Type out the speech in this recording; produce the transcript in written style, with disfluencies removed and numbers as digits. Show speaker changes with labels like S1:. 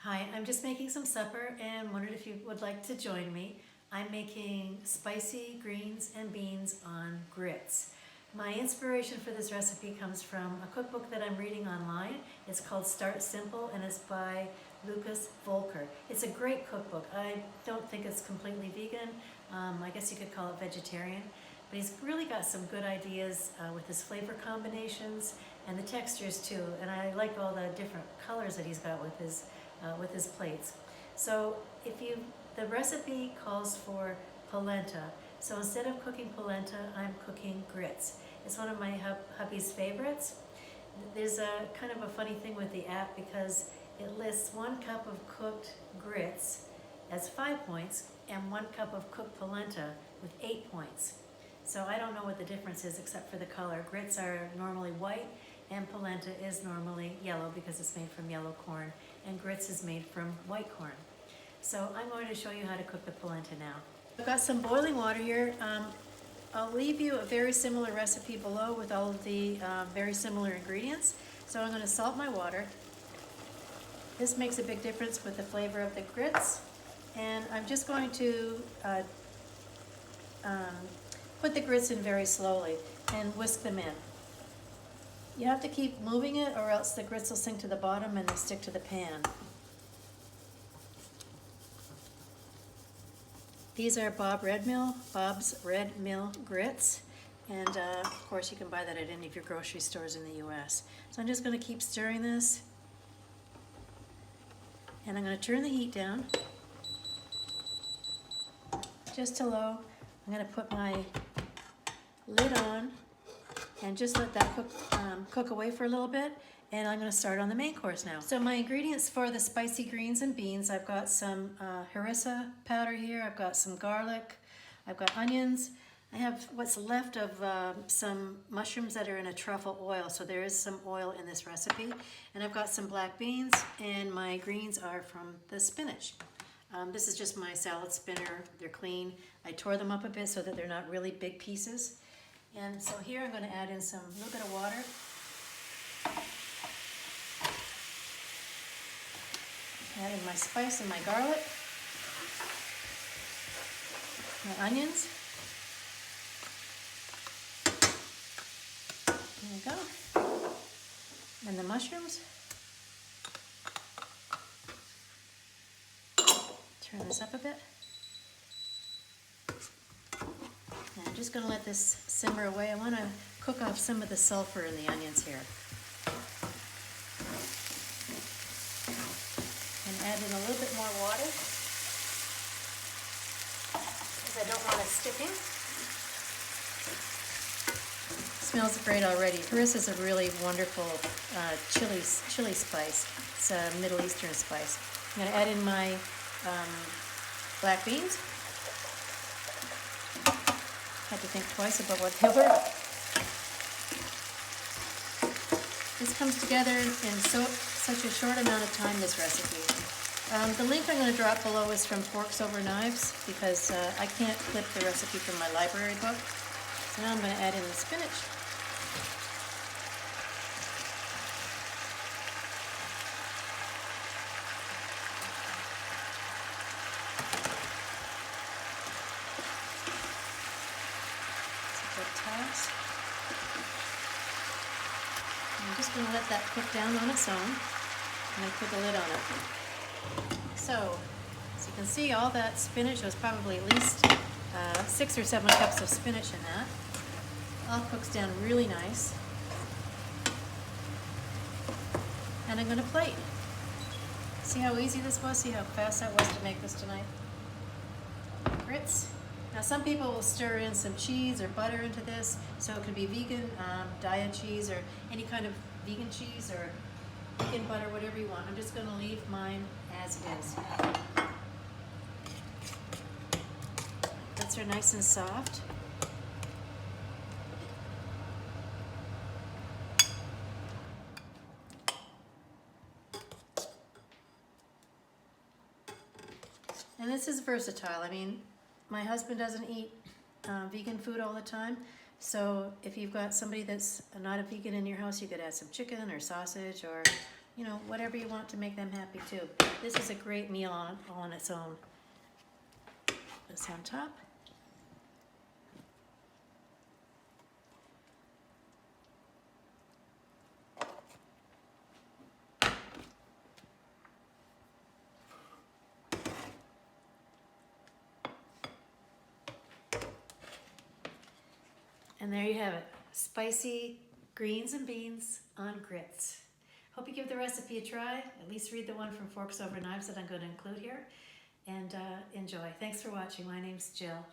S1: Hi, I'm just making some supper and wondered if you would like to join me. I'm making spicy greens and beans on grits. My inspiration for this recipe comes from a cookbook that I'm reading online. It's called Start Simple and it's by Lucas Volger. It's a great cookbook. I don't think it's completely vegan. I guess you could call it vegetarian. But he's really got some good ideas with his flavor combinations and the textures too. And I like all the different colors that he's got with his plates. So the recipe calls for polenta. So instead of cooking polenta, I'm cooking grits. It's one of my hubby's favorites. There's a kind of a funny thing with the app because it lists 1 cup of cooked grits as 5 points and 1 cup of cooked polenta with 8 points. So I don't know what the difference is except for the color. Grits are normally white and polenta is normally yellow because it's made from yellow corn, and grits is made from white corn. So I'm going to show you how to cook the polenta now. I've got some boiling water here. I'll leave you a very similar recipe below with all of the very similar ingredients. So I'm going to salt my water. This makes a big difference with the flavor of the grits. And I'm just going to put the grits in very slowly and whisk them in. You have to keep moving it or else the grits will sink to the bottom and they'll stick to the pan. These are Bob's Red Mill grits, and of course you can buy that at any of your grocery stores in the US. So I'm just going to keep stirring this, and I'm going to turn the heat down just to low. I'm going to put my lid on and just let that cook away for a little bit, and I'm going to start on the main course now. So my ingredients for the spicy greens and beans, I've got some harissa powder here, I've got some garlic, I've got onions, I have what's left of some mushrooms that are in a truffle oil, so there is some oil in this recipe, and I've got some black beans, and my greens are from the spinach. This is just my salad spinner. They're clean. I tore them up a bit so that they're not really big pieces. And so here I'm going to add in a little bit of water. Add in my spice and my garlic, my onions. There we go. And the mushrooms. Turn this up a bit. And I'm just going to let this simmer away. I want to cook off some of the sulfur in the onions here. And add in a little bit more water because I don't want it sticking. Smells great already. Harissa is a really wonderful chili spice. It's a Middle Eastern spice. I'm going to add in my black beans. Had to think twice about what they were. This comes together in such a short amount of time, this recipe. The link I'm going to drop below is from Forks Over Knives because I can't clip the recipe from my library book. So now I'm going to add in the spinach. Toss. I'm just going to let that cook down on its own and then put the lid on it. So, as you can see, all that spinach, was probably at least 6 or 7 cups of spinach in that. All cooks down really nice. And I'm going to plate. See how easy this was? See how fast that was to make this tonight? Grits. Now some people will stir in some cheese or butter into this, so it could be vegan, diet cheese, or any kind of vegan cheese or vegan butter, whatever you want. I'm just going to leave mine as is. Grits are nice and soft. And this is versatile. I mean, my husband doesn't eat vegan food all the time, so if you've got somebody that's not a vegan in your house, you could add some chicken or sausage or you know, whatever you want to make them happy too. This is a great meal all on its own. This on top. And there you have it, spicy greens and beans on grits. Hope you give the recipe a try, at least read the one from Forks Over Knives that I'm going to include here, and enjoy. Thanks for watching. My name's Jill.